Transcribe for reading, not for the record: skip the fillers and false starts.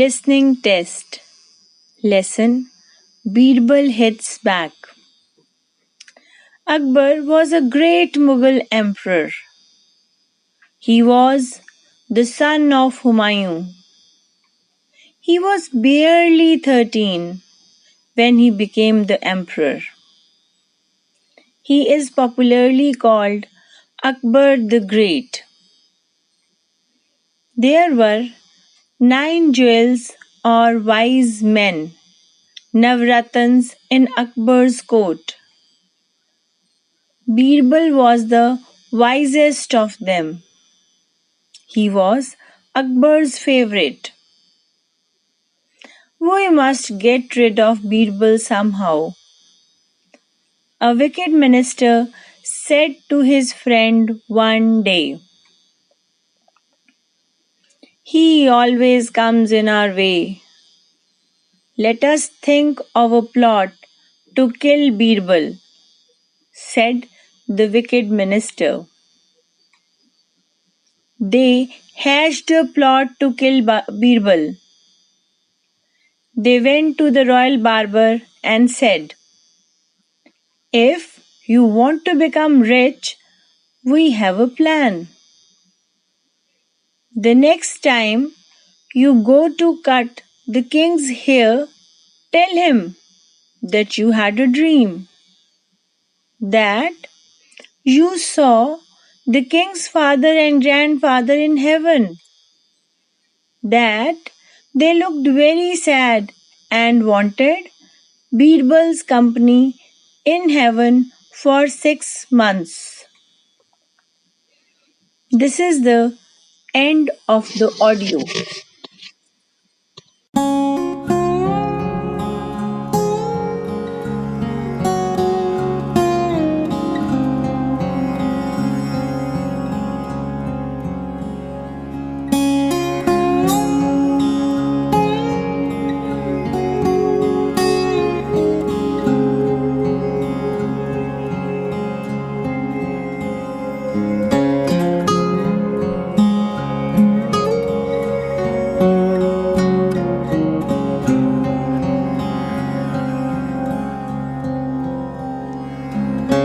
Listening test. Lesson. Birbal hits back. Akbar was a great Mughal emperor. He was the son of Humayun. He was barely 13 when he became the emperor. He is popularly called Akbar the Great. There were 9 jewels or wise men, Navratans, in Akbar's court. Birbal was the wisest of them. He was Akbar's favorite. We must get rid of Birbal somehow. A wicked minister said to his friend one day, "He always comes in our way. Let us think of a plot to kill Birbal," said the wicked minister. They hatched a plot to kill Birbal. They went to the royal barber and said, "If you want to become rich, we have a plan. The next time you go to cut the king's hair, tell him that you had a dream, that you saw the king's father and grandfather in heaven, that they looked very sad and wanted Birbal's company in heaven for 6 months." This is the end of the audio.